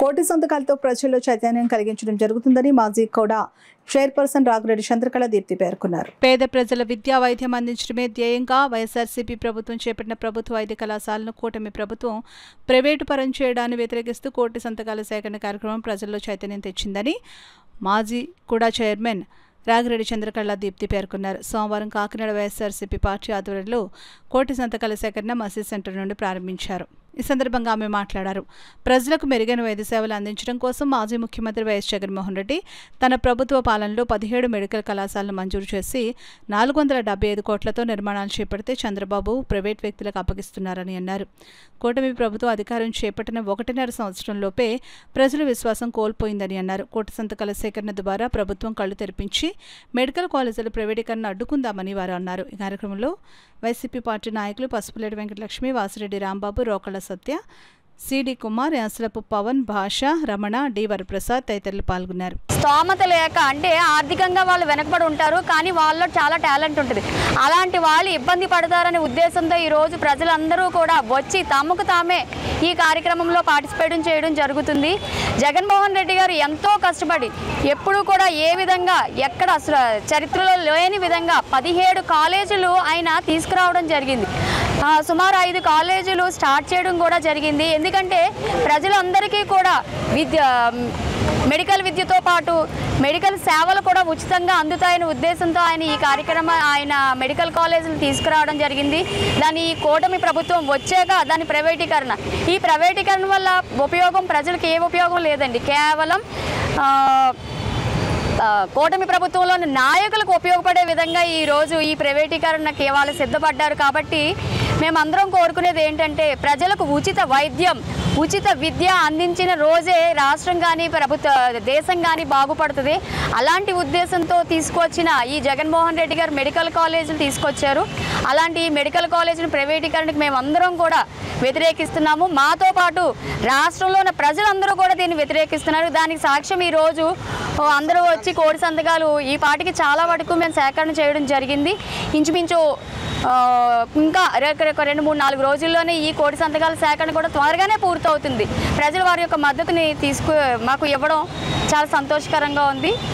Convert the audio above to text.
కోటి సంతకాలతో ప్రజల్లో చైతన్యం కలిగించడం జరుగుతుందని మాజీ కూడా చైర్పర్సన్ రాగిరెడ్డి చంద్రకళ దీప్తి పేర్కొన్నారు. పేద ప్రజల విద్యా వైద్యం అందించడమే ధ్యేయంగా వైఎస్ఆర్సీపీ ప్రభుత్వం చేపట్టిన ప్రభుత్వ వైద్య కళాశాలను కూటమి ప్రభుత్వం ప్రైవేటు పరం చేయడాన్ని వ్యతిరేకిస్తూ కోటి సంతకాల సేకరణ కార్యక్రమం ప్రజల్లో చైతన్యం తెచ్చిందని మాజీ కూడా చైర్మన్ రాగిరెడ్డి చంద్రకళ దీప్తి పేర్కొన్నారు. సోమవారం కాకినాడ వైఎస్ఆర్సీపీ పార్టీ ఆధ్వర్యంలో కోటి సంతకాల సేకరణ మసీద్ సెంటర్ నుండి ప్రారంభించారు. ఈ సందర్భంగా ఆమె మాట్లాడారు. ప్రజలకు మెరుగైన వైద్య సేవలు అందించడం కోసం మాజీ ముఖ్యమంత్రి వైఎస్ జగన్మోహన్ రెడ్డి తన ప్రభుత్వ పాలనలో 17 మెడికల్ కళాశాలను మంజూరు చేసి 475 కోట్లతో నిర్మాణాలు చేపడితే చంద్రబాబు ప్రైవేట్ వ్యక్తులకు అప్పగిస్తున్నారని అన్నారు. కూటమి ప్రభుత్వం అధికారం చేపట్టిన 1.5 సంవత్సరంలోపే ప్రజల విశ్వాసం కోల్పోయిందని అన్నారు. కోటి సంతకాల సేకరణ ద్వారా ప్రభుత్వం కళ్లు తెరిపించి మెడికల్ కాలేజీల ప్రైవేటీకరణ అడ్డుకుందామని వారు అన్నారు. ఈ కార్యక్రమంలో వైసీపీ పార్టీ నాయకులు పసుపులేటి వెంకటలక్ష్మి, వాసిరెడ్డి రాంబాబు, రోకళ్ళ సత్య, సిడి కుమార్, యాసలపు పవన్, భాష, రమణ, డి వరప్రసాద్ తదితరులు పాల్గొన్నారు. స్తోమత లేక అంటే ఆర్థికంగా వాళ్ళు వెనకబడి ఉంటారు, కానీ వాళ్ళలో చాలా టాలెంట్ ఉంటుంది. అలాంటి వాళ్ళు ఇబ్బంది పడతారనే ఉద్దేశంతో ఈరోజు ప్రజలందరూ కూడా వచ్చి తమకు తామే ఈ కార్యక్రమంలో పార్టిసిపేట్ చేయడం జరుగుతుంది. జగన్మోహన్ రెడ్డి గారు ఎంతో కష్టపడి ఎప్పుడూ కూడా ఏ విధంగా ఎక్కడ అసలు చరిత్రలో లేని విధంగా 17 కాలేజీలు ఆయన తీసుకురావడం జరిగింది. సుమారు 5 కాలేజీలు స్టార్ట్ చేయడం కూడా జరిగింది. ఎందుకంటే ప్రజలందరికీ కూడా మెడికల్ విద్యతో పాటు మెడికల్ సేవలు కూడా ఉచితంగా అందుతాయనే ఉద్దేశంతో ఆయన మెడికల్ కాలేజీలు తీసుకురావడం జరిగింది. దాని కూటమి ప్రభుత్వం వచ్చాక దాని ఈ ప్రైవేటీకరణ వల్ల ఉపయోగం ప్రజలకు ఏ ఉపయోగం లేదండి. కేవలం కూటమి ప్రభుత్వంలోని నాయకులకు ఉపయోగపడే విధంగా ఈరోజు ఈ ప్రైవేటీకరణకి వాళ్ళు సిద్ధపడ్డారు. కాబట్టి మేమందరం కోరుకునేది ఏంటంటే ప్రజలకు ఉచిత వైద్యం, ఉచిత విద్య అందించిన రోజే రాష్ట్రం కానీ దేశం కానీ బాగుపడుతుంది. అలాంటి ఉద్దేశంతో తీసుకొచ్చిన ఈ జగన్మోహన్ రెడ్డి గారు మెడికల్ కాలేజీలు తీసుకొచ్చారు. అలాంటి మెడికల్ కాలేజీల ప్రైవేటీకరణకు మేమందరం కూడా వ్యతిరేకిస్తున్నాము. మాతో పాటు రాష్ట్రంలో ఉన్న ప్రజలందరూ కూడా దీన్ని వ్యతిరేకిస్తున్నారు. దానికి సాక్ష్యం ఈరోజు అందరూ వచ్చి కోటి సంతకాలు ఈ పాటికి చాలా వరకు మేము సేకరణ చేయడం జరిగింది. ఇంచుమించు ఇంకా 2-3-4 రోజుల్లోనే ఈ కోటి సంతకాల సేకరణ కూడా త్వరగానే పూర్తవుతుంది. ప్రజలు వారి యొక్క మద్దతుని మాకు ఇవ్వడం చాలా సంతోషకరంగా ఉంది.